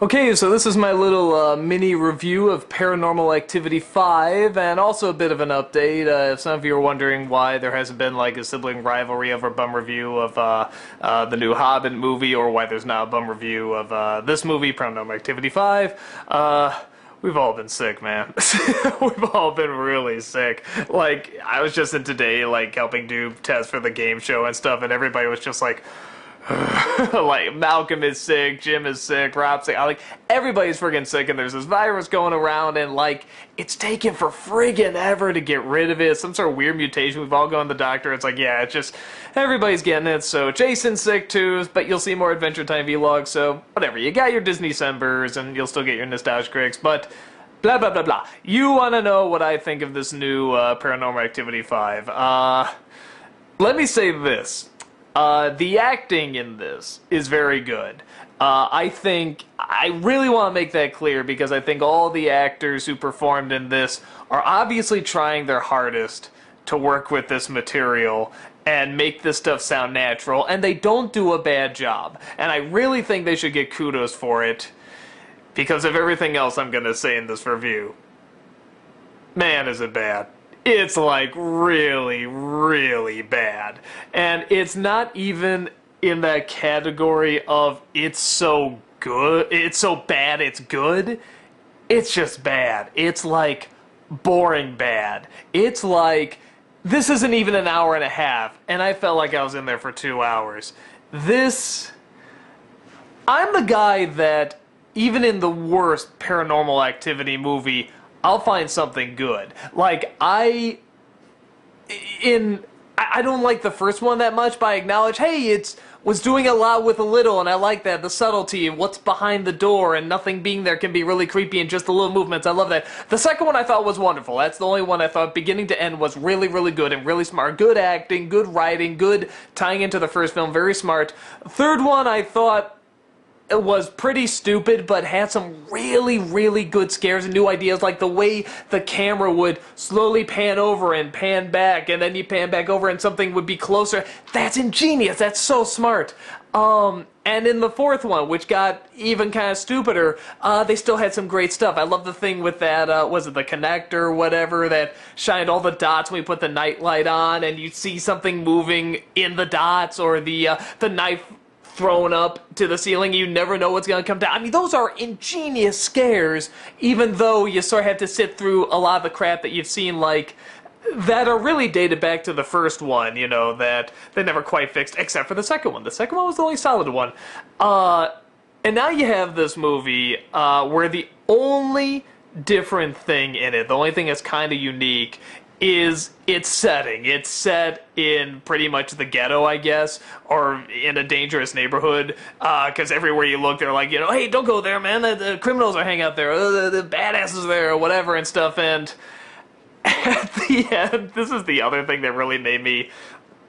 Okay, so this is my little mini review of Paranormal Activity 5, and also a bit of an update. If some of you are wondering why there hasn't been like a sibling rivalry over bum review of the new Hobbit movie, or why there's not a bum review of this movie, Paranormal Activity 5, we've all been sick, man. We've all been really sick. Like, I was just in today, like, helping do tests for the game show and stuff, and everybody was just like, like, Malcolm is sick, Jim is sick, Rob's sick, like, everybody's friggin' sick, and there's this virus going around, and, like, it's taken for friggin' ever to get rid of it. Some sort of weird mutation. We've all gone to the doctor. It's like, yeah, it's just, everybody's getting it. So Jason's sick too, but you'll see more Adventure Time vlogs, so whatever. You got your Disney Decembers, and you'll still get your Nostalgia Critics, but blah, blah, blah, blah. You want to know what I think of this new Paranormal Activity 5. Let me say this. The acting in this is very good. I really want to make that clear because I think all the actors who performed in this are obviously trying their hardest to work with this material and make this stuff sound natural, and they don't do a bad job. And I really think they should get kudos for it because of everything else I'm going to say in this review. Man, is it bad. It's like really, really bad. And it's not even in that category of it's so good, it's so bad it's good. It's just bad. It's like boring bad. It's like this isn't even an hour and a half, and I felt like I was in there for 2 hours. I'm the guy that even in the worst Paranormal Activity movie, I'll find something good. Like, I don't like the first one that much, but I acknowledge, hey, it was doing a lot with a little, and I like that. The subtlety and what's behind the door and nothing being there can be really creepy and just the little movements. I love that. The second one I thought was wonderful. That's the only one I thought beginning to end was really, really good and really smart. Good acting, good writing, good tying into the first film, very smart. Third one I thought it was pretty stupid, but had some really, really good scares and new ideas, like the way the camera would slowly pan over and pan back, and then you pan back over and something would be closer. That's ingenious. That's so smart. And in the fourth one, which got even kind of stupider, they still had some great stuff. I love the thing with that, was it the connector or whatever, that shined all the dots when we put the night light on, and you'd see something moving in the dots, or the knife thrown up to the ceiling. You never know what's going to come down. I mean, those are ingenious scares, even though you sort of have to sit through a lot of the crap that you've seen, like, that are really dated back to the first one, you know, that they never quite fixed, except for the second one. The second one was the only solid one. And now you have this movie where the only different thing in it, the only thing that's kind of unique, is its setting. It's set in pretty much the ghetto, I guess, or in a dangerous neighborhood, because everywhere you look, they're like, you know, hey, don't go there, man, the criminals are hanging out there, the badasses there, or whatever and stuff, and at the end, this is the other thing that really made me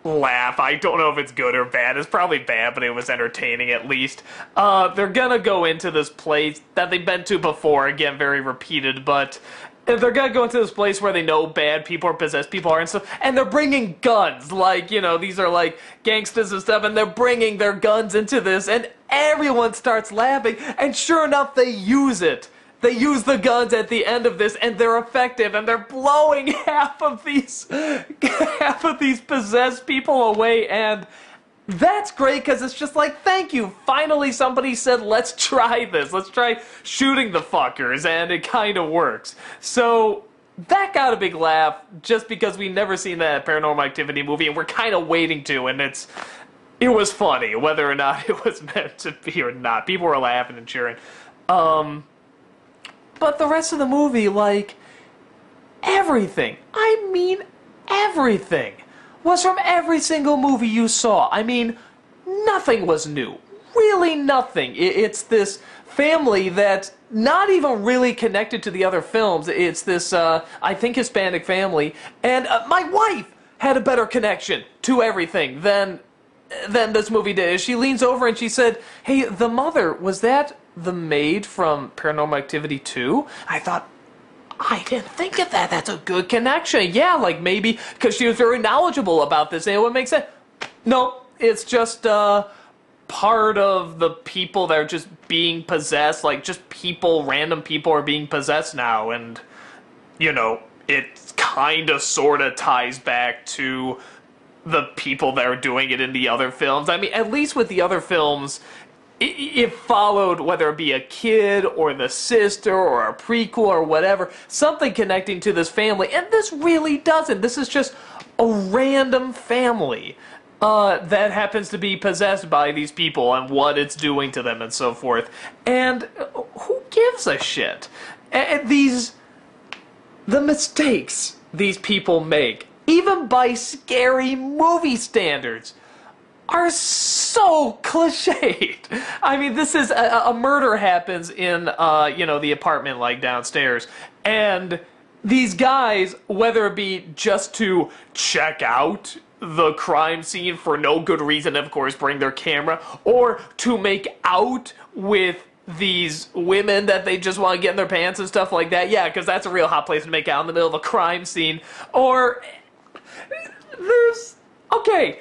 laugh. I don't know if it's good or bad. It's probably bad, but it was entertaining at least. They're gonna go into this place that they've been to before, again, very repeated, but they're gonna go into this place where they know bad people or possessed people are and stuff, and they're bringing guns, like, you know, these are like gangsters and stuff, and they're bringing their guns into this, and everyone starts laughing, and sure enough, they use it. They use the guns at the end of this, and they're effective, and they're blowing half of these possessed people away, and that's great, because it's just like, thank you, finally somebody said, let's try this, let's try shooting the fuckers, and it kind of works. So, that got a big laugh, just because we've never seen that Paranormal Activity movie, and we're kind of waiting to, and it was funny, whether or not it was meant to be or not. People were laughing and cheering. But the rest of the movie, like, everything, I mean everything, was from every single movie you saw. I mean, nothing was new. Really nothing. It's this family that's not even really connected to the other films. It's this, I think, Hispanic family. And my wife had a better connection to everything than this movie did. She leans over and she said, hey, the mother, was that the maid from Paranormal Activity 2? I thought, I didn't think of that. That's a good connection. Yeah, like maybe because she was very knowledgeable about this and it would make sense. No, it's just part of the people that are just being possessed, like just people, random people are being possessed now, and, you know, it kind of sort of ties back to the people that are doing it in the other films. I mean, at least with the other films, it followed, whether it be a kid or the sister or a prequel or whatever, something connecting to this family, and this really doesn't. This is just a random family that happens to be possessed by these people and what it's doing to them and so forth. And who gives a shit? And the mistakes these people make, even by scary movie standards, are so cliched. I mean, this is a murder happens in, you know, the apartment like downstairs, and these guys, whether it be just to check out the crime scene for no good reason, of course, bring their camera, or to make out with these women that they just want to get in their pants and stuff like that. Yeah, because that's a real hot place to make out in the middle of a crime scene. Or there's, okay,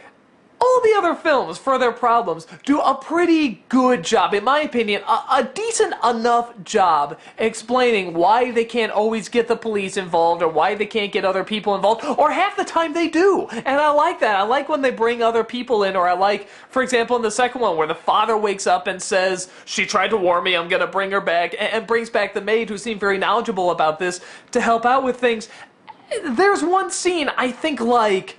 all the other films, for their problems, do a pretty good job, in my opinion, a decent enough job explaining why they can't always get the police involved or why they can't get other people involved, or half the time they do. And I like that. I like when they bring other people in, or I like, for example, in the second one where the father wakes up and says, she tried to warn me, I'm going to bring her back, and brings back the maid who seemed very knowledgeable about this to help out with things. There's one scene, I think, like,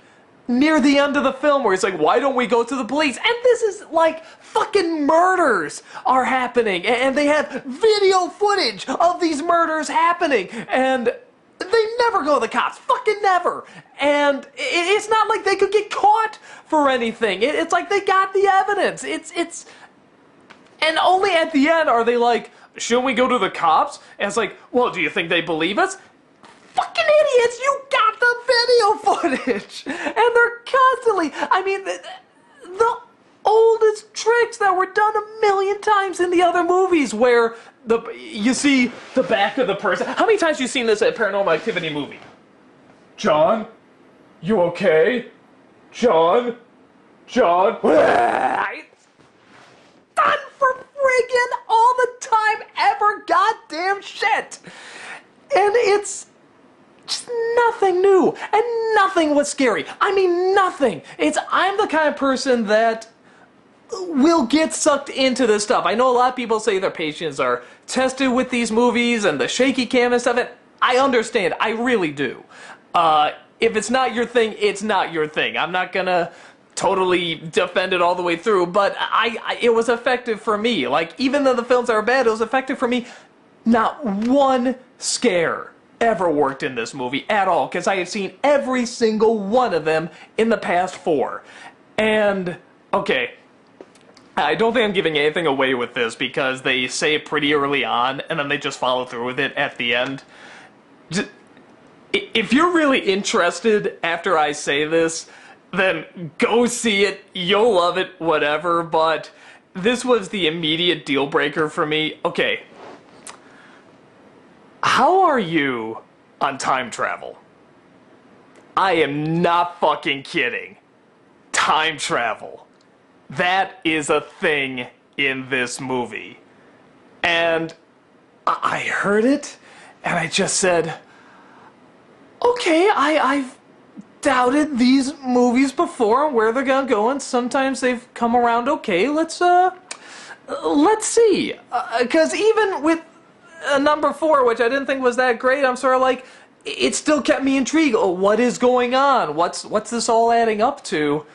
near the end of the film where he's like, why don't we go to the police? And this is like fucking murders are happening, and they have video footage of these murders happening, and they never go to the cops, fucking never. And it's not like they could get caught for anything. It's like they got the evidence. It's and only at the end are they like, shouldn't we go to the cops? And it's like, well, do you think they believe us? Fucking idiots, you got the video footage! And they're constantly, I mean, the oldest tricks that were done a million times in the other movies where you see the back of the person. How many times have you seen this at a Paranormal Activity movie? John? You okay? John? John? It's done for friggin' all the time ever, goddamn shit! And it's just nothing new, and nothing was scary. I mean, nothing. I'm the kind of person that will get sucked into this stuff. I know a lot of people say their patience are tested with these movies and the shaky cam and stuff, and I understand. I really do. If it's not your thing, it's not your thing. I'm not gonna totally defend it all the way through, but it was effective for me. Like, even though the films are bad, it was effective for me. Not one scare ever worked in this movie at all, because I have seen every single one of them in the past 4. And, okay, I don't think I'm giving anything away with this, because they say it pretty early on, and then they just follow through with it at the end. If you're really interested after I say this, then go see it, you'll love it, whatever, but this was the immediate deal breaker for me. Okay. How are you on time travel? I am not fucking kidding. Time travel. That is a thing in this movie. And I heard it, and I just said, okay, I've doubted these movies before and where they're gonna go, and sometimes they've come around okay. Let's see. 'Cause even with number 4, which I didn't think was that great, I'm sort of like, it still kept me intrigued. Oh, what is going on? What's this all adding up to?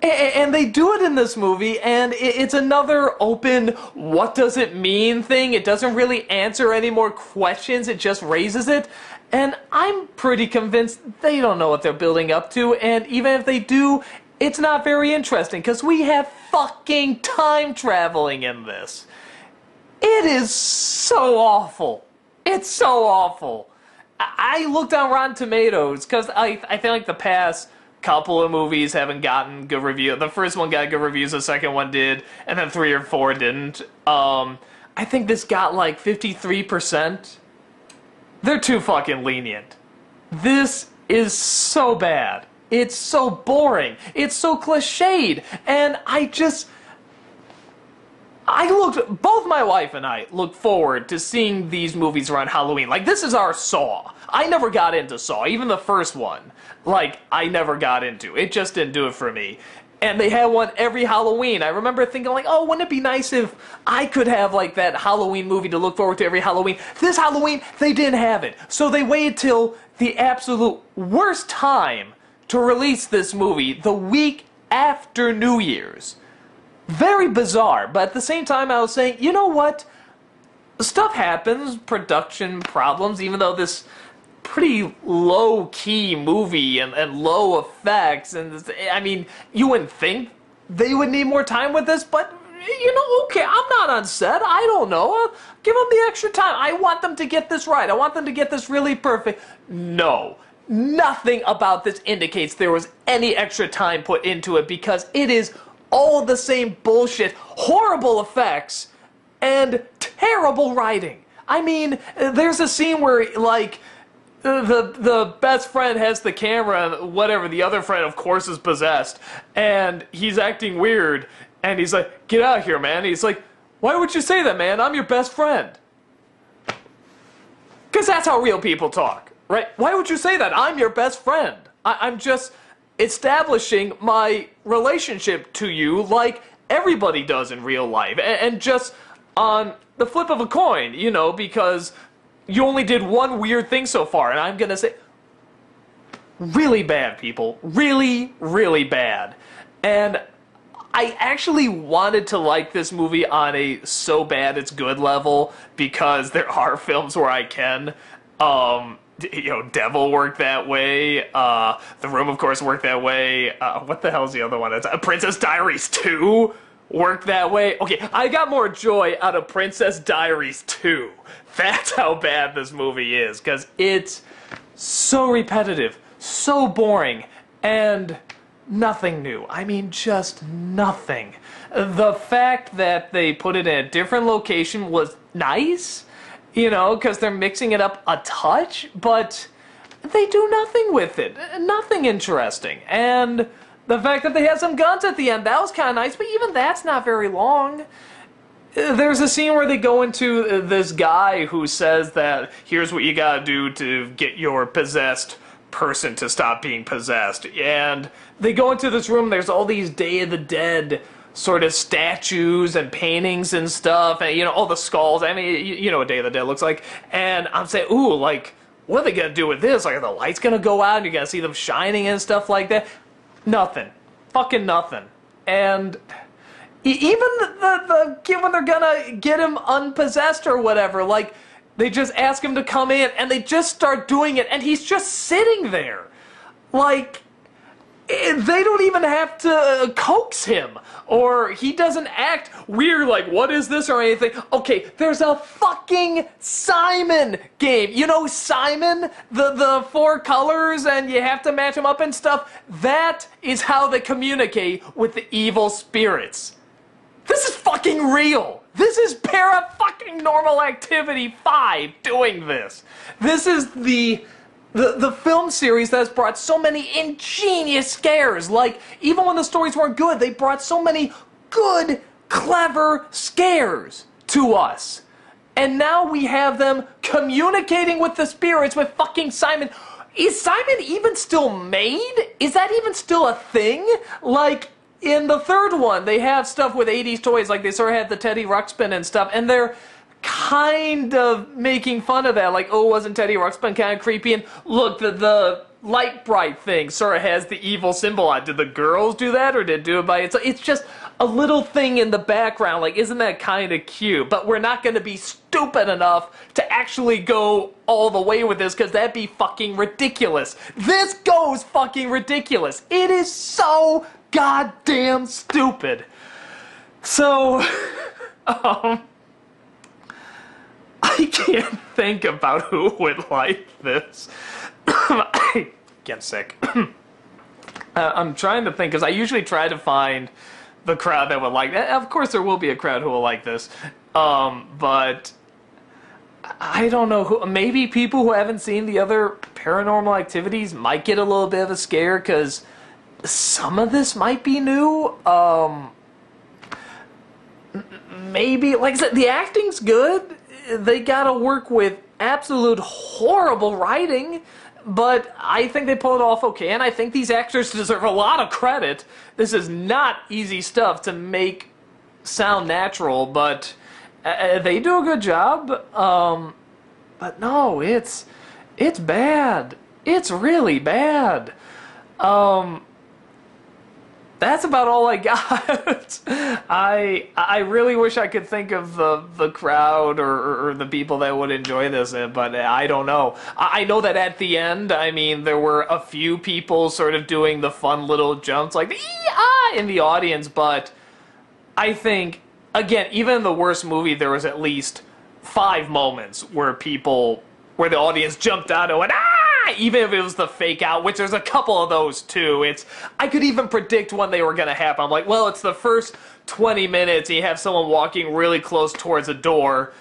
And they do it in this movie, and it's another open, what does it mean thing. It doesn't really answer any more questions, it just raises it. And I'm pretty convinced they don't know what they're building up to, and even if they do, it's not very interesting, because we have fucking time traveling in this. It is so awful. It's so awful. I looked on Rotten Tomatoes, because I feel like the past couple of movies haven't gotten good reviews. The first one got good reviews, the second one did, and then 3 or 4 didn't. I think this got like 53%. They're too fucking lenient. This is so bad. It's so boring. It's so cliched. And both my wife and I look forward to seeing these movies around Halloween. Like, this is our Saw. I never got into Saw, even the first one. Like, I never got into. It just didn't do it for me. And they had one every Halloween. I remember thinking, like, oh, wouldn't it be nice if I could have, like, that Halloween movie to look forward to every Halloween? This Halloween, they didn't have it. So they waited till the absolute worst time to release this movie, the week after New Year's. Very bizarre, but at the same time I was saying, you know what? Stuff happens, production problems, even though this pretty low-key movie and low effects, and I mean, you wouldn't think they would need more time with this, but, you know, okay, I'm not on set, I don't know, give them the extra time, I want them to get this right, I want them to get this really perfect. No. Nothing about this indicates there was any extra time put into it, because it is all the same bullshit, horrible effects, and terrible writing. I mean, there's a scene where, like, the best friend has the camera, and whatever, the other friend, of course, is possessed, and he's acting weird, and he's like, get out of here, man. He's like, why would you say that, man? I'm your best friend. Because that's how real people talk, right? Why would you say that? I'm your best friend. I'm just establishing my relationship to you like everybody does in real life, and just on the flip of a coin, you know, because you only did one weird thing so far, and I'm gonna say, really bad, people, really, really bad. And I actually wanted to like this movie on a so bad it's good level, because there are films where I can, you know, Devil worked that way, The Room, of course, worked that way, what the hell's the other one? It's Princess Diaries 2 worked that way. Okay, I got more joy out of Princess Diaries 2. That's how bad this movie is, because it's so repetitive, so boring, and nothing new. I mean, just nothing. The fact that they put it in a different location was nice, you know, because they're mixing it up a touch, but they do nothing with it. Nothing interesting. And the fact that they had some guns at the end, that was kind of nice, but even that's not very long. There's a scene where they go into this guy who says that here's what you gotta do to get your possessed person to stop being possessed. And they go into this room, there's all these Day of the Dead sort of statues and paintings and stuff, and, you know, all the skulls. I mean, you know what Day of the Dead looks like. And I'm saying, ooh, like, what are they gonna do with this? Like, are the lights gonna go out and you're gonna see them shining and stuff like that? Nothing. Fucking nothing. And even the kid, when they're gonna get him unpossessed or whatever, like, they just ask him to come in, and they just start doing it, and he's just sitting there. Like, they don't even have to coax him, or he doesn't act weird like, what is this, or anything. Okay, there's a fucking Simon game. You know Simon? The four colors, and you have to match them up and stuff? That is how they communicate with the evil spirits. This is fucking real. This is Paranormal Activity 5 doing this. This is the film series that's brought so many ingenious scares. Like, even when the stories weren't good, they brought so many good, clever scares to us. And now we have them communicating with the spirits with fucking Simon. Is Simon even still made? Is that even still a thing? Like, in the third one, they have stuff with 80s toys, like they sort of had the Teddy Ruxpin and stuff, and they're kind of making fun of that, like, oh, wasn't Teddy Ruxpin kind of creepy? And look, the light bright thing sort of has the evil symbol on. Did the girls do that, or did it do it by itself? It's just a little thing in the background, like, isn't that kind of cute? But we're not going to be stupid enough to actually go all the way with this, because that'd be fucking ridiculous. This goes fucking ridiculous. It is so goddamn stupid. So, I can't think about who would like this. I get sick. I'm trying to think, because I usually try to find the crowd that would like that. Of course, there will be a crowd who will like this. But I don't know who. Maybe people who haven't seen the other Paranormal Activities might get a little bit of a scare, because maybe, like I said, the acting's good. They gotta work with absolute horrible writing, but I think they pull it off okay, and I think these actors deserve a lot of credit. This is not easy stuff to make sound natural, but they do a good job. But no, it's bad. It's really bad. That's about all I got. I really wish I could think of the crowd or the people that would enjoy this, but I don't know. I know that at the end, I mean, there were a few people sort of doing the fun little jumps like ee-ah in the audience, but I think, again, even in the worst movie, there was at least 5 moments where the audience jumped out and went, ah! Even if it was the fake out, which there's a couple of those too. I could even predict when they were going to happen. I'm like, well, it's the first 20 minutes and you have someone walking really close towards a door.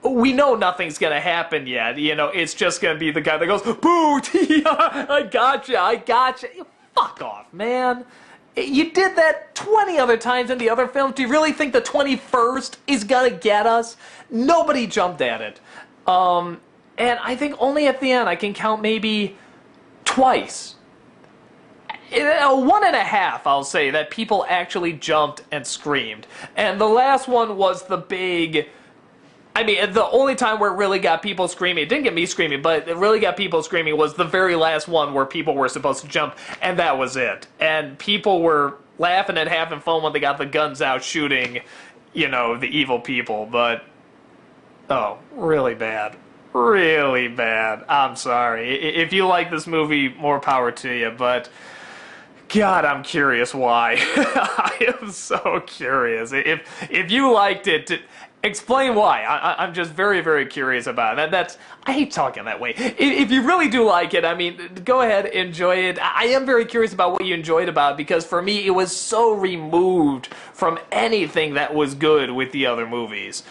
We know nothing's going to happen yet. You know, it's just going to be the guy that goes, boo, I gotcha. Fuck off, man. You did that 20 other times in the other films. Do you really think the 21st is going to get us? Nobody jumped at it. And I think only at the end I can count maybe twice. 1.5, I'll say, that people actually jumped and screamed. And the last one was the big... I mean, the only time where it really got people screaming, it didn't get me screaming, but it really got people screaming was the very last one where people were supposed to jump, and that was it. And people were laughing and having fun when they got the guns out shooting, you know, the evil people, but... Oh, really bad. Really bad. I'm sorry. If you like this movie, more power to you, but God, I'm curious why. I am so curious. If you liked it, explain why. I'm just very, very curious about it. I hate talking that way. If you really do like it, I mean, go ahead, enjoy it. I am very curious about what you enjoyed about it, because for me, it was so removed from anything that was good with the other movies.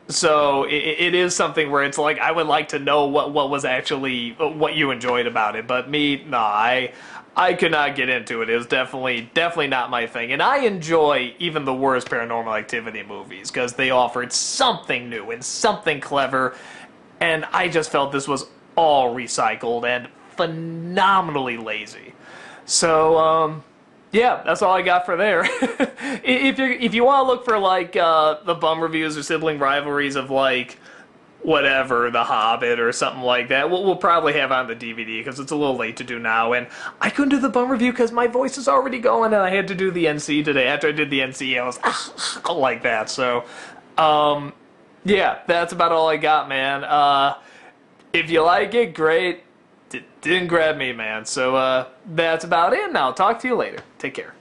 So it is something where it's like, I would like to know what was actually, what you enjoyed about it. But me, nah, I could not get into it. It was definitely not my thing. And I enjoy even the worst Paranormal Activity movies, because they offered something new and something clever. And I just felt this was all recycled and phenomenally lazy. So, yeah, that's all I got for there. If you want to look for, like, the bum reviews or sibling rivalries of, like, whatever, The Hobbit or something like that, we'll probably have on the DVD, because it's a little late to do now, and I couldn't do the bum review because my voice is already going, and I had to do the NC today. After I did the NC, I was like that, so, yeah, that's about all I got, man. If you like it, great. Didn't grab me, man. So, that's about it, and I'll talk to you later. Take care.